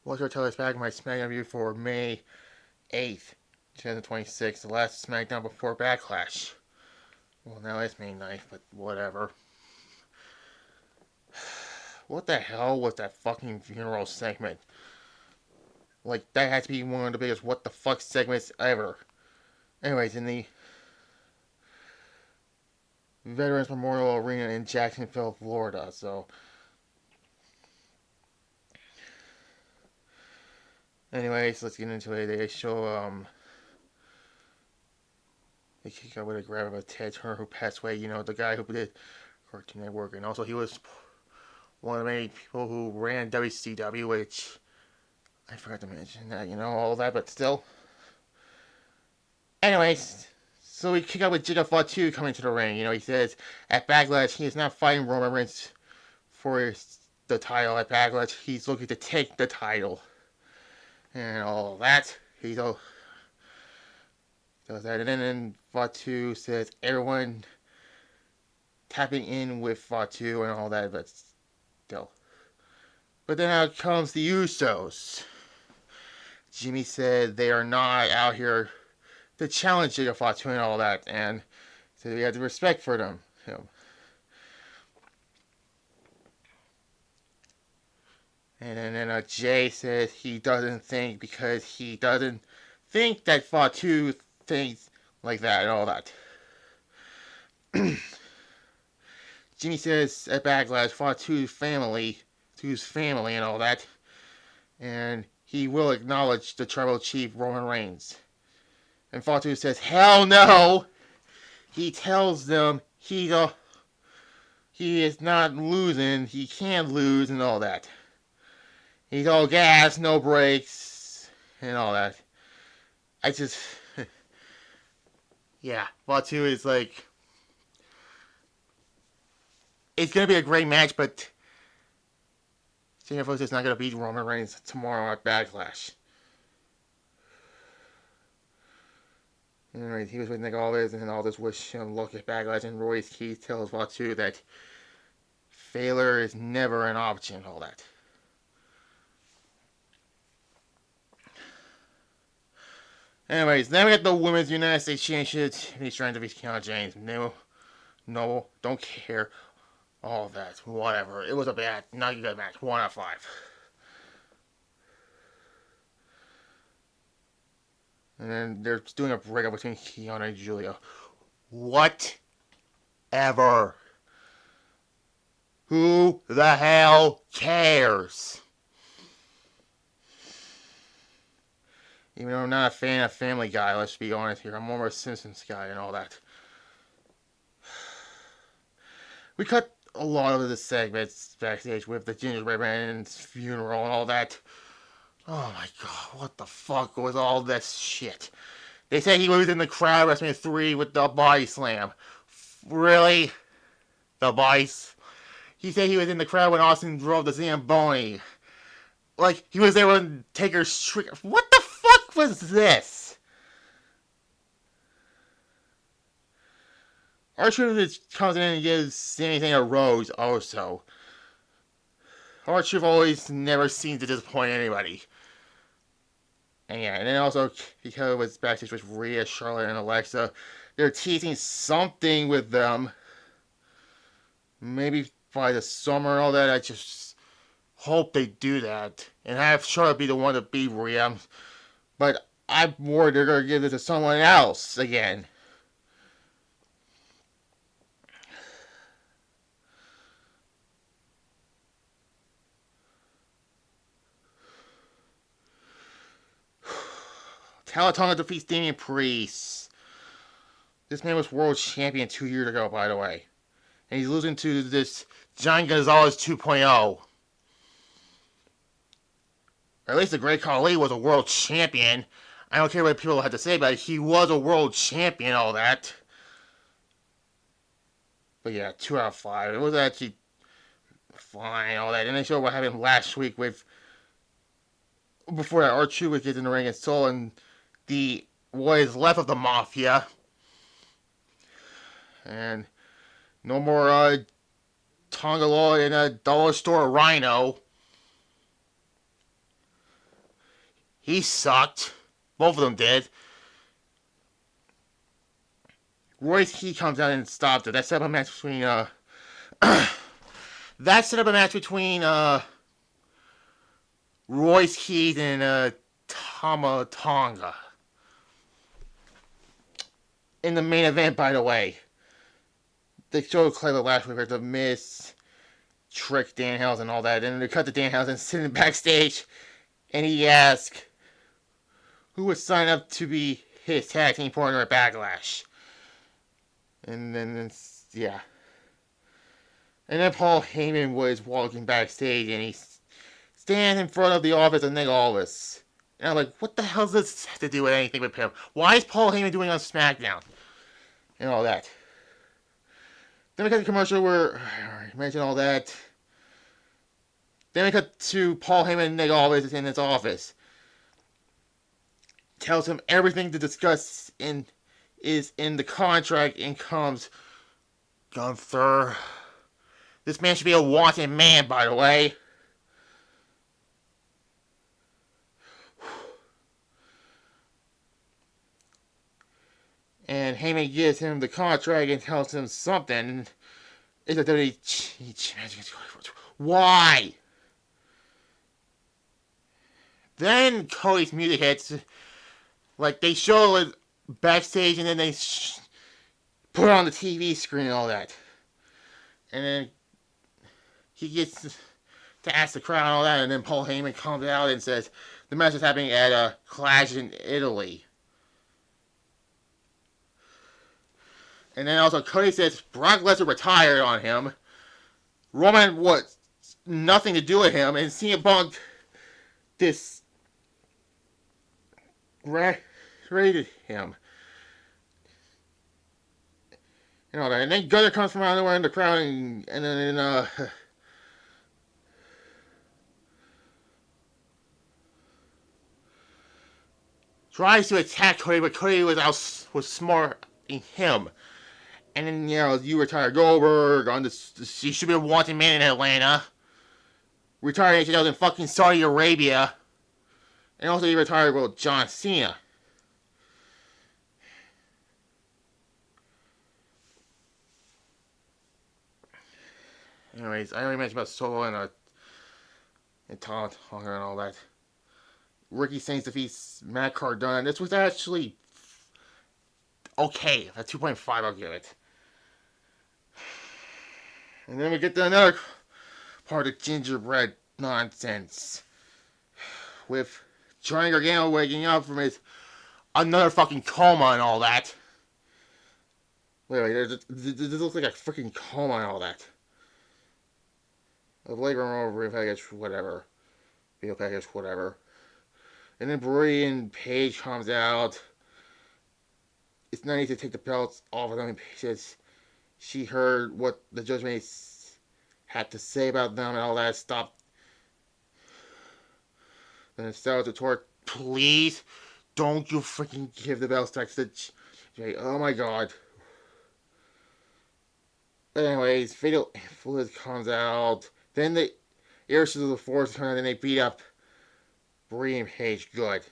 What's your tell us back my SmackDown review for May 8th, 2026, the last SmackDown before Backlash. Well, now it's May 9th, but whatever. What the hell was that fucking funeral segment? Like, that had to be one of the biggest what the fuck segments ever. Anyways, in the Veterans Memorial Arena in Jacksonville, Florida, so. Anyways, let's get into it. They show, they kick out with a grab of a Ted Turner who passed away, the guy who did Cartoon Network, and also he was one of the many people who ran WCW, which I forgot to mention that, all that, but still. Anyways, so we kick out with Jigga Fatu coming to the ring. He says at Backlash he is not fighting Roman Reigns for the title at Backlash. He's looking to take the title and all that. He does that, and then Fatu says everyone tapping in with Fatu and all that, but still. But then out comes the Usos. Jimmy said they are not out here to challenge Jigga Fatu and all that, and so we have the respect for them. And then Jay says he doesn't think because he doesn't think that Fatu thinks like that and all that. Jimmy says at Backlash, Fatu's family and all that, and he will acknowledge the tribal chief Roman Reigns. And Fatu says, hell no! He tells them he is not losing, he can't lose and all that. He's all gas, no brakes, and all that. Yeah, Fatu is like, it's going to be a great match, but Shane is not going to beat Roman Reigns tomorrow at Backlash. Anyway, he was with Nick Aldis, and all this wish him luck at Backlash, and Royce Keith tells Fatu that failure is never an option, all that. Anyways, then we get the Women's United States Championship. He's trying to beat Kiana James. No, don't care. All that, whatever. It was a bad, not a good match. 1 out of 5. And then they're doing a breakup between Kiana and Julia. Whatever. Who the hell cares? Even though I'm not a fan of Family Guy, let's be honest here. I'm more of a Simpsons guy and all that. We cut a lot of the segments backstage with the Gingerbread Man's funeral and all that. Oh my god, what the fuck was all this shit? They say he was in the crowd WrestleMania 3 with the body slam. Really? The bodies? He said he was in the crowd when Austin drove the Zamboni. Like, he was there when Taker's shriek. What the fuck was this? R-Truth comes in and gives Sami Zayn a rose also. R-Truth always never seems to disappoint anybody. And yeah, and then also because it was backstage with Rhea, Charlotte, and Alexa, they're teasing something with them. Maybe by the summer and all that. I just hope they do that and have Charlotte be the one to beat Rhea. But I'm worried they're gonna give this to someone else again. Talatonga defeats Damian Priest. This man was world champion 2 years ago, by the way. And he's losing to this John Gonzalez 2.0. Or at least the Great Khali was a world champion. I don't care what people have to say about it. He was a world champion, all that. But yeah, 2 out of 5. It was actually fine, all that. And they showed what happened last week with, before that, R-Truth gets in the ring and Soul and the what is left of the Mafia. And no more Tonga Law in a dollar store Rhino. He sucked. Both of them did. Royce Key comes out and stopped it. That set up a match between that set up a match between Royce Keys and Tama Tonga. In the main event, by the way, they showed Clever last week with the Miz, Trick, Danhausen, and all that. And they cut to Danhausen sitting backstage, and he asked who would sign up to be his tag team partner at Backlash. And then, yeah. And then Paul Heyman was walking backstage, and he stands in front of the office of Nick Aldis. And I'm like, what the hell does this have to do with anything with him? Why is Paul Heyman doing on SmackDown? And all that. Then we cut to the commercial where I mentioned all that. Then we cut to Paul Heyman and Nick Aldis in his office. Tells him everything to discuss is in the contract, and comes Gunther. This man should be a wanted man, by the way. And Heyman gives him the contract and tells him something. It's a WWE. Why? Then Cody's music hits. Like, they show it backstage, and then they put it on the TV screen and all that. And then he gets to ask the crowd and all that, and then Paul Heyman comes out and says the match is happening at a Clash in Italy. And then also Cody says Brock Lesnar retired on him. Roman was nothing to do with him, and CM Punk rated him. And all that. And then Gunner comes from out of nowhere in the crowd, and then tries to attack Cody, but Cody was smart in him. And then, you retire Goldberg on this. You should be a wanted man in Atlanta. Retired HL in fucking Saudi Arabia. And also you retired with John Cena. Anyways, I already mentioned about Solo and Tom Tonga and all that. Ricky Saints defeats Matt Cardona. This was actually okay. A 2.5, I'll give it. And then we get to another part of gingerbread nonsense. With Johnny Gargano waking up from his another fucking coma and all that. Wait, this looks like a freaking coma and all that. A labor over package, whatever. Video package, whatever. And then Brie and Paige comes out. It's not easy to take the belts off of them. And Paige says she heard what the Judgment had to say about them and all that. Stop. Then Styles retort, please don't you freaking give the belts back to Jay. Oh my god. But anyways, Fatal Influence comes out. Then the Heirs of the Force come out and they beat up Brie and Paige good.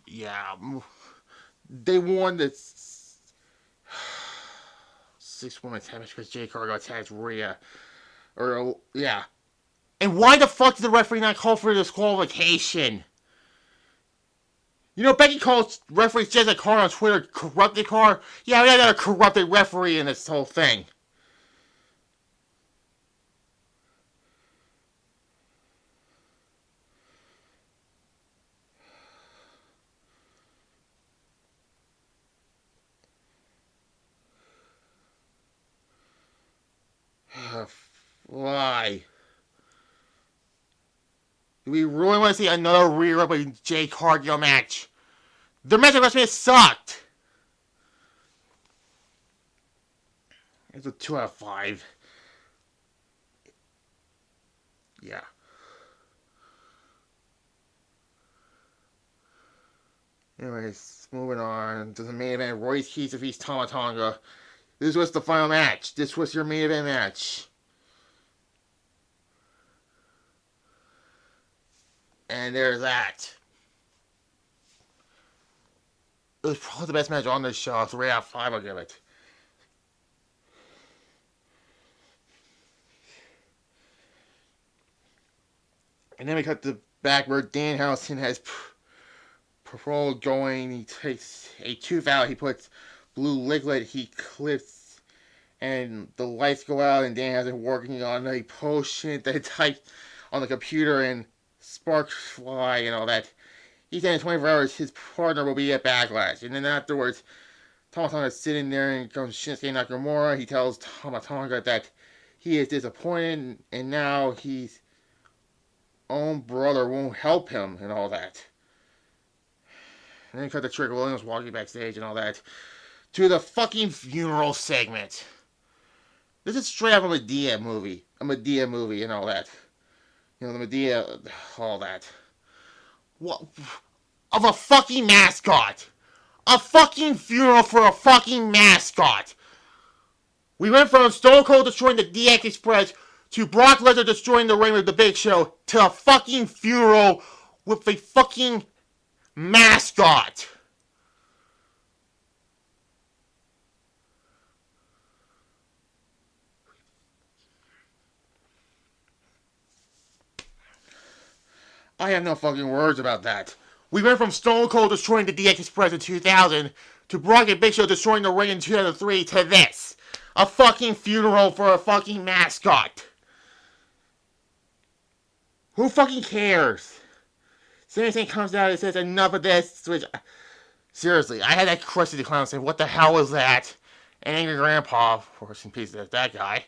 Yeah. They won this 6-woman tag match because Jay Cargill attacked Rhea. Yeah. And why the fuck did the referee not call for disqualification? Becky calls referees just a car on Twitter corrupted car. Yeah, we had a corrupted referee in this whole thing. Why? Do we really want to see another Rhea with Jay Cargill match? The match at WrestleMania sucked. It's a 2 out of 5. Yeah. Anyways, moving on to the main event. Royce Keys defeats Tama Tonga. This was the final match. This was your main event match. And there's that. It was probably the best match on this show. 3 out of 5 I'll give it. And then we cut to back where Danhausen has parole going. He takes a tooth out. He puts blue liquid. He clips, and the lights go out. And Danhausen working on a potion that he typed on the computer, and sparks fly and all that. He said in 24 hours his partner will be at Backlash. And then afterwards, Tama Tonga is sitting there and comes Shinsuke Nakamura. He tells Tama Tonga that he is disappointed and now his own brother won't help him and all that. And then cut to Trick Williams walking backstage and all that. To the fucking funeral segment. This is straight out of a Medea movie. A Medea movie and all that. You know, the Medea, all that. What? Of a fucking mascot. A fucking funeral for a fucking mascot. We went from Stone Cold destroying the DX Express to Brock Lesnar destroying the ring with the Big Show to a fucking funeral with a fucking mascot. I have no fucking words about that. We went from Stone Cold destroying the DX Express in 2000 to Brock and Big Show destroying the ring in 2003 to this. A fucking funeral for a fucking mascot. Who fucking cares? So anything comes out and says enough of this, which, seriously, I had that Krusty the Clown saying, what the hell was that? And Angry Grandpa, of course, in peace, that guy,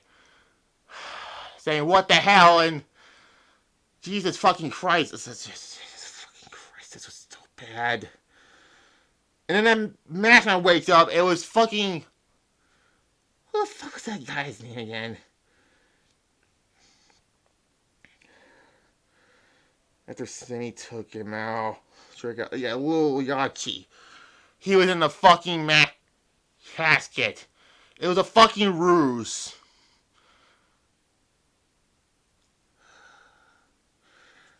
saying, what the hell, and Jesus fucking Christ, Jesus fucking Christ, this was so bad. And then Mashman wakes up, it was fucking, what the fuck was that guy's name again? After Sammy took him out, yeah, Lil Yachi. He was in the fucking casket. It was a fucking ruse.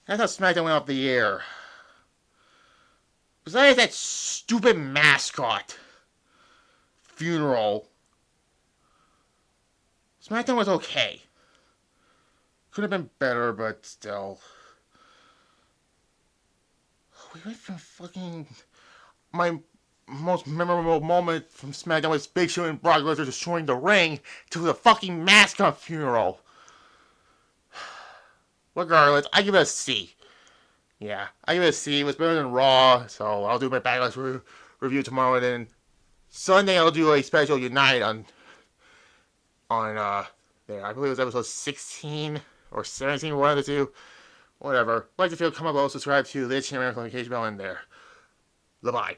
That's how SmackDown went off the air. Besides that stupid mascot funeral, SmackDown was okay. Could have been better, but still. We went from fucking... My most memorable moment from SmackDown was Big Show and Brock Lesnar destroying the ring to the fucking mascot funeral. Regardless, I give it a C. Yeah, I give it a C. It was better than Raw, so I'll do my Backlash review tomorrow, and then Sunday I'll do a special Unite on there. I believe it was episode 16 or 17, one of the two. Whatever. Like to feel, comment below, subscribe to the channel, notification bell in there. Bye-bye.